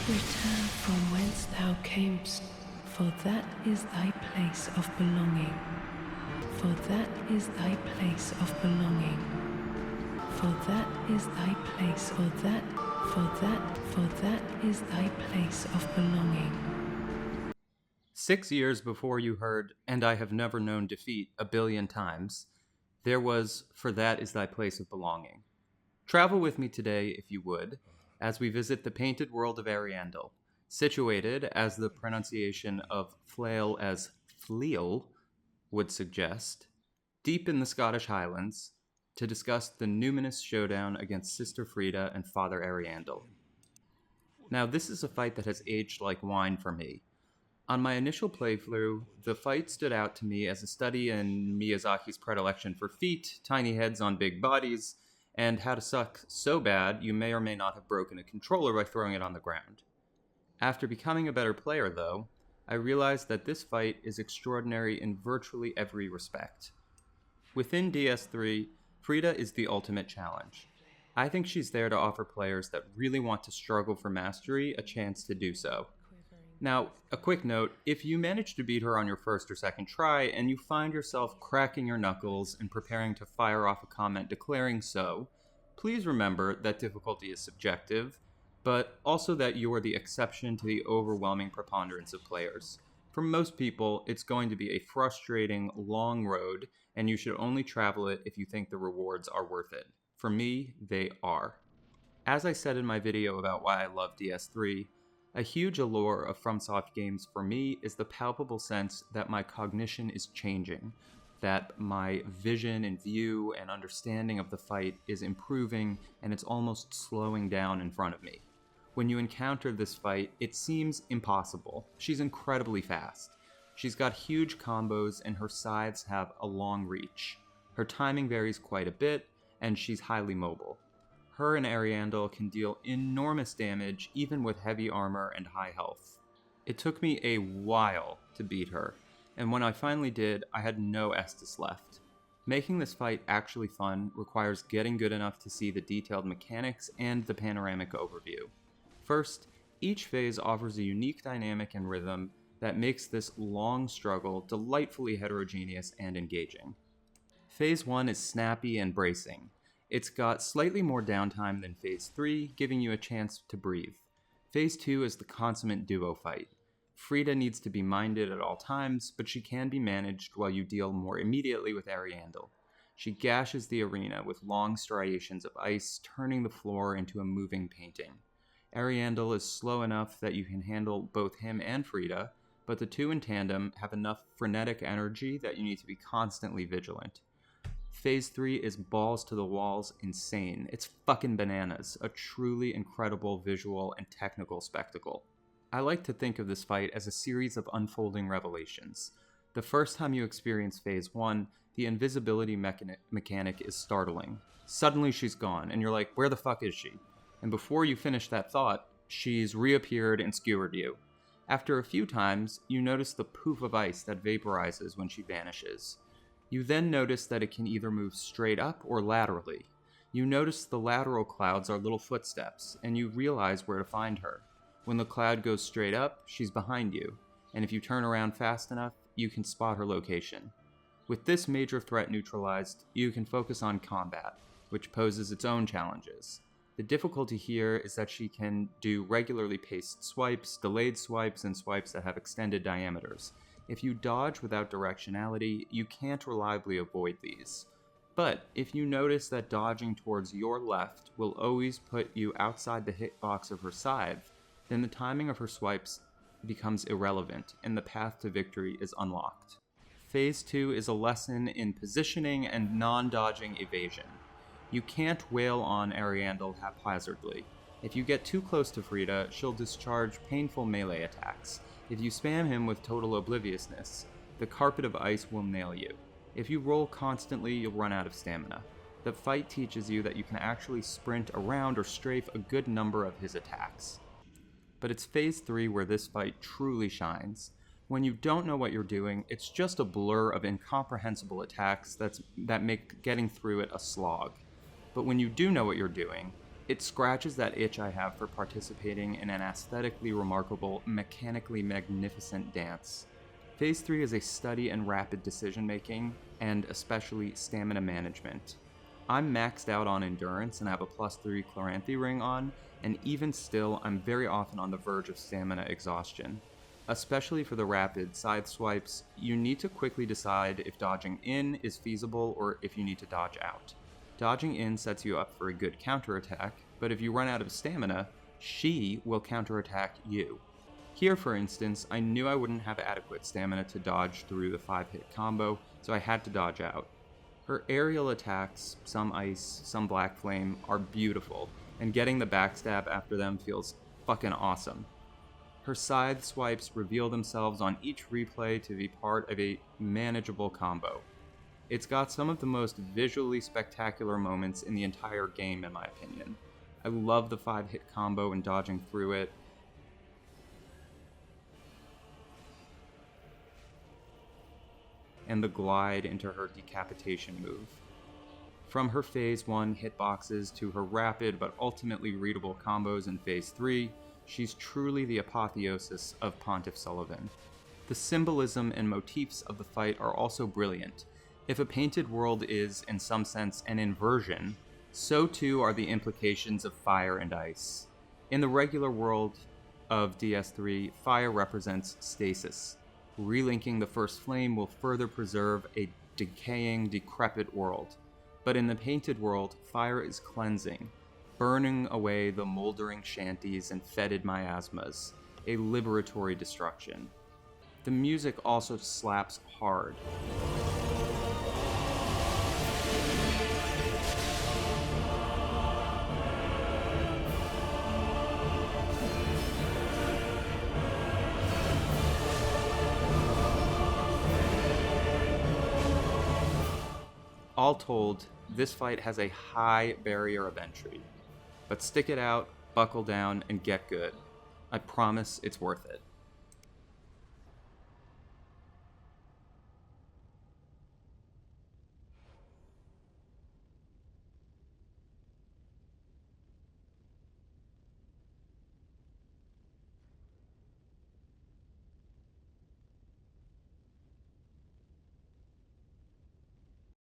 Return from whence thou camest, for that is thy place of belonging. For that is thy place of belonging. For that is thy place, for that is thy place of belonging. 6 years before you heard, "And I have never known defeat" a billion times, there was, "For that is thy place of belonging." Travel with me today, if you would, as we visit the painted world of Ariandel, situated, as the pronunciation of flail as fleal would suggest, deep in the Scottish Highlands, to discuss the numinous showdown against Sister Friede and Father Ariandel. Now, this is a fight that has aged like wine for me. On my initial playthrough, the fight stood out to me as a study in Miyazaki's predilection for feet, tiny heads on big bodies, and how to suck so bad you may or may not have broken a controller by throwing it on the ground. After becoming a better player, though, I realized that this fight is extraordinary in virtually every respect. Within DS3, Friede is the ultimate challenge. I think she's there to offer players that really want to struggle for mastery a chance to do so. Now, a quick note, if you manage to beat her on your first or second try, and you find yourself cracking your knuckles and preparing to fire off a comment declaring so, please remember that difficulty is subjective, but also that you are the exception to the overwhelming preponderance of players. For most people, it's going to be a frustrating, long road, and you should only travel it if you think the rewards are worth it. For me, they are. As I said in my video about why I love DS3, a huge allure of FromSoft games for me is the palpable sense that my cognition is changing, that my vision and view and understanding of the fight is improving and it's almost slowing down in front of me. When you encounter this fight, it seems impossible. She's incredibly fast. She's got huge combos and her scythes have a long reach. Her timing varies quite a bit, and she's highly mobile. Her and Ariandel can deal enormous damage even with heavy armor and high health. It took me a while to beat her, and when I finally did, I had no Estus left. Making this fight actually fun requires getting good enough to see the detailed mechanics and the panoramic overview. First, each phase offers a unique dynamic and rhythm that makes this long struggle delightfully heterogeneous and engaging. Phase 1 is snappy and bracing. It's got slightly more downtime than Phase 3, giving you a chance to breathe. Phase 2 is the consummate duo fight. Friede needs to be minded at all times, but she can be managed while you deal more immediately with Ariandel. She gashes the arena with long striations of ice, turning the floor into a moving painting. Ariandel is slow enough that you can handle both him and Friede, but the two in tandem have enough frenetic energy that you need to be constantly vigilant. Phase 3 is balls to the walls insane. It's fucking bananas, a truly incredible visual and technical spectacle. I like to think of this fight as a series of unfolding revelations. The first time you experience Phase 1, the invisibility mechanic is startling. Suddenly she's gone, and you're like, where the fuck is she? And before you finish that thought, she's reappeared and skewered you. After a few times, you notice the poof of ice that vaporizes when she vanishes. You then notice that it can either move straight up or laterally. You notice the lateral clouds are little footsteps, and you realize where to find her. When the cloud goes straight up, she's behind you, and if you turn around fast enough, you can spot her location. With this major threat neutralized, you can focus on combat, which poses its own challenges. The difficulty here is that she can do regularly paced swipes, delayed swipes, and swipes that have extended diameters. If you dodge without directionality, you can't reliably avoid these. But if you notice that dodging towards your left will always put you outside the hitbox of her scythe, then the timing of her swipes becomes irrelevant, and the path to victory is unlocked. Phase 2 is a lesson in positioning and non-dodging evasion. You can't wail on Ariandel haphazardly. If you get too close to Friede, she'll discharge painful melee attacks. If you spam him with total obliviousness, the carpet of ice will nail you. If you roll constantly, you'll run out of stamina. The fight teaches you that you can actually sprint around or strafe a good number of his attacks. But it's Phase 3 where this fight truly shines. When you don't know what you're doing, it's just a blur of incomprehensible attacks that make getting through it a slog. But when you do know what you're doing, It scratches that itch I have for participating in an aesthetically remarkable, mechanically magnificent dance. Phase 3 is a study in rapid decision making, and especially stamina management. I'm maxed out on endurance and have a +3 Chloranthy ring on, and even still, I'm very often on the verge of stamina exhaustion. Especially for the rapid side swipes, you need to quickly decide if dodging in is feasible or if you need to dodge out. Dodging in sets you up for a good counterattack, but if you run out of stamina, she will counterattack you. Here, for instance, I knew I wouldn't have adequate stamina to dodge through the 5-hit combo, so I had to dodge out. Her aerial attacks, some ice, some black flame, are beautiful, and getting the backstab after them feels fucking awesome. Her side swipes reveal themselves on each replay to be part of a manageable combo. It's got some of the most visually spectacular moments in the entire game, in my opinion. I love the 5-hit combo and dodging through it. And the glide into her decapitation move. From her Phase 1 hitboxes to her rapid but ultimately readable combos in Phase 3, she's truly the apotheosis of Pontiff Sullivan. The symbolism and motifs of the fight are also brilliant. If a painted world is, in some sense, an inversion, so too are the implications of fire and ice. In the regular world of DS3, fire represents stasis. Relinking the first flame will further preserve a decaying, decrepit world. But in the painted world, fire is cleansing, burning away the moldering shanties and fetid miasmas, a liberatory destruction. The music also slaps hard. All told, this fight has a high barrier of entry. But stick it out, buckle down, and get good. I promise it's worth it.